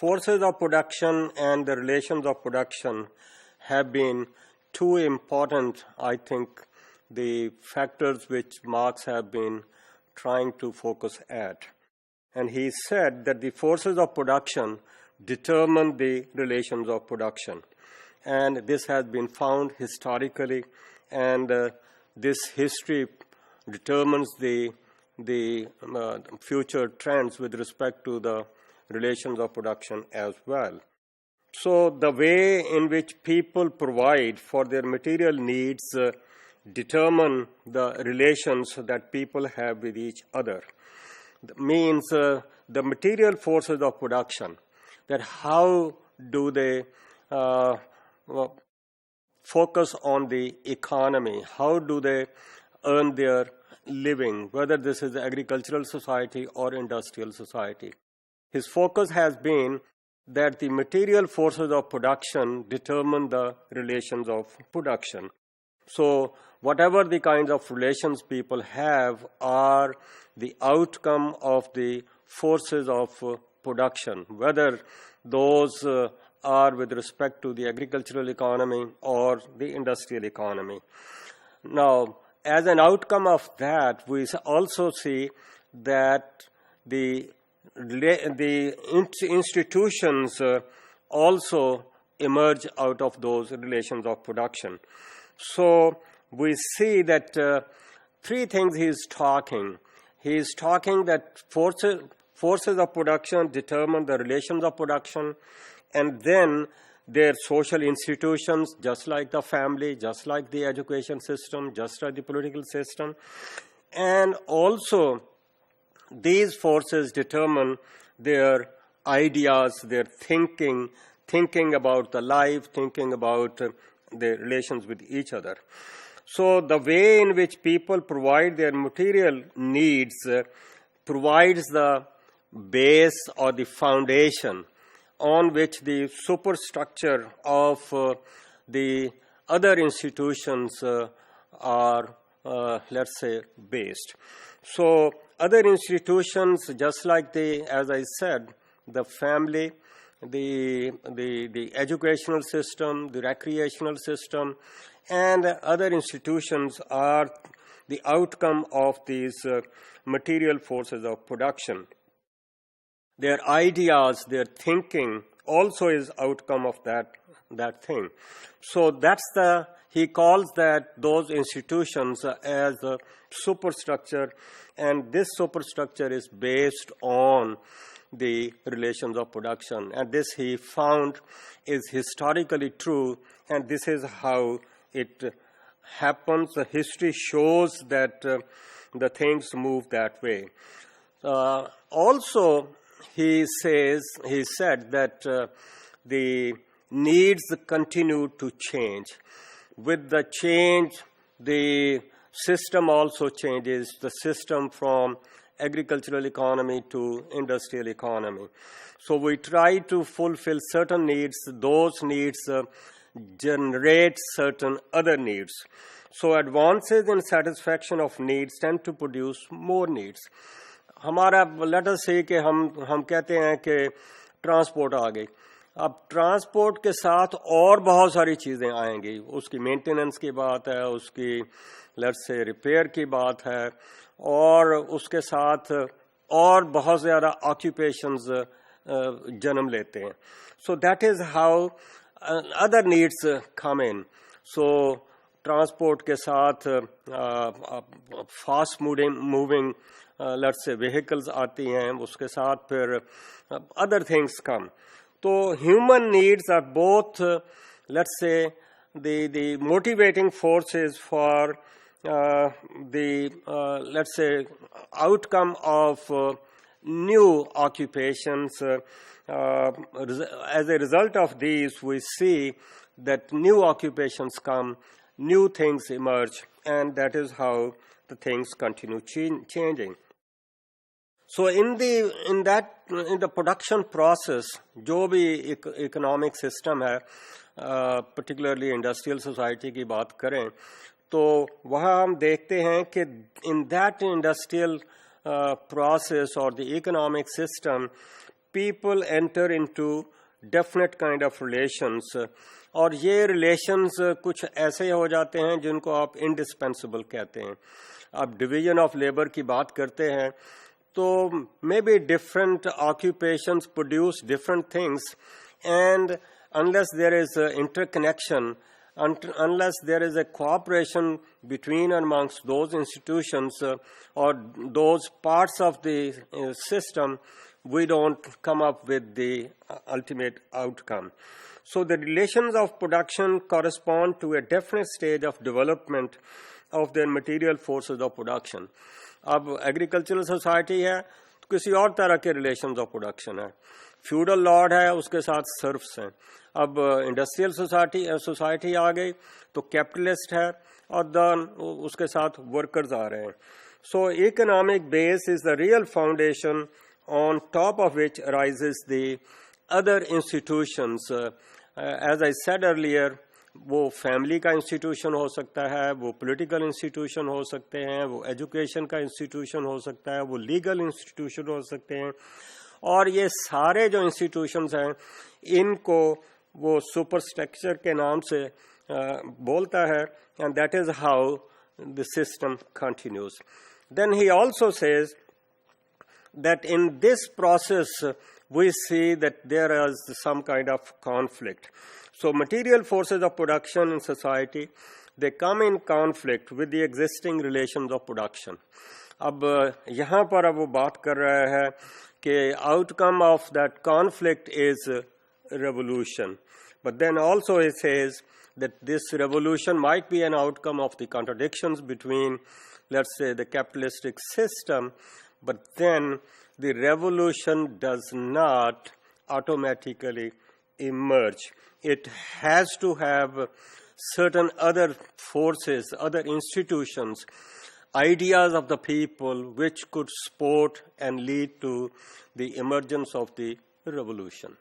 forces of production and the relations of production have been two important, I think, the factors which Marx have been trying to focus at. And he said that the forces of production determine the relations of production. And this has been found historically, and this history determines the future trends with respect to the relations of production as well. So the way in which people provide for their material needs determine the relations that people have with each other. That means the material forces of production, that how do they focus on the economy, how do they earn their living, whether this is agricultural society or industrial society. His focus has been that the material forces of production determine the relations of production. So whatever the kinds of relations people have are the outcome of the forces of production, whether those are with respect to the agricultural economy or the industrial economy. Now, as an outcome of that, we also see that the institutions also emerge out of those relations of production. So we see that three things he is talking. He is talking that forces of production determine the relations of production, and then their social institutions, just like the family, just like the education system, just like the political system. And also, these forces determine their ideas, their thinking about the life, thinking about their relations with each other. So the way in which people provide their material needs provides the base or the foundation on which the superstructure of the other institutions are, let's say, based. So other institutions, just like as I said, the family, the educational system, the recreational system, and other institutions are the outcome of these material forces of production. Their ideas, their thinking also is outcome of that thing. So he calls those institutions as a superstructure, and this superstructure is based on the relations of production. And this he found is historically true, and this is how it happens. The history shows that the things move that way. Also, he said that the needs continue to change. With the change, the system also changes, the system from agricultural economy to industrial economy. So we try to fulfill certain needs. Those needs generate certain other needs. So advances in satisfaction of needs tend to produce more needs. हमारा let us say कि हम कहते हैं कि transport आ गई. अब transport के साथ और बहुत सारी चीज़ें आएंगी. उसकी मेंटेनेंस की बात है, उसकी लेट्स से रिपेयर की बात है, और उसके साथ और बहुत ज़्यादा ऑक्यूपेशंस जन्म लेते हैं. So that is how other needs come in. So transport के साथ fast moving let's say vehicles आती हैं, उसके साथ फिर other things come. So human needs are both let's say the motivating forces for let's say outcome of new occupations. As a result of these, we see that new occupations come, new things emerge, and that is how the things continue changing. So in the production process, जो भी economic system है, particularly industrial society की बात करें, तो वहाँ हम देखते हैं कि in that industrial process or the economic system, people enter into definite kind of relations, और ये relations कुछ ऐसे हो जाते हैं जिनको आप indispensable कहते हैं. आप division of labor की बात करते हैं तो maybe different occupations produce different things, and unless there is a interconnection, unless there is a cooperation between and amongst those institutions or those parts of the system, we don't come up with the ultimate outcome. So the relations of production correspond to a definite stage of development of the material forces of production. अब agricultural society है तो किसी और तरह के relations of production है. Feudal Lord है, उसके साथ सर्फ्स हैं. अब इंडस्ट्रियल सोसाइटी आ गई तो कैपिटलिस्ट है और उसके साथ वर्कर्स आ रहे हैं. सो economic base is the real foundation on top of which arises the other institutions. As I said earlier, वो फैमिली का इंस्टीट्यूशन हो सकता है, वो पॉलिटिकल इंस्टीट्यूशन हो सकते हैं, वो एजुकेशन का इंस्टीट्यूशन हो सकता है, वो लीगल इंस्टीट्यूशन हो सकते हैं, और ये सारे जो इंस्टीट्यूशंस हैं इनको वो सुपरस्ट्रक्चर के नाम से बोलता है, and that is how the system continues. Then he also says that in this process we see that there is some kind of conflict. So material forces of production in society, they come in conflict with the existing relations of production. अब यहाँ पर अब वो बात कर रहा है कि outcome of that conflict is revolution. But then also it says that this revolution might be an outcome of the contradictions between, let's say, the capitalistic system. But then the revolution does not automatically emerge. It has to have certain other forces, other institutions, ideas of the people which could support and lead to the emergence of the revolution.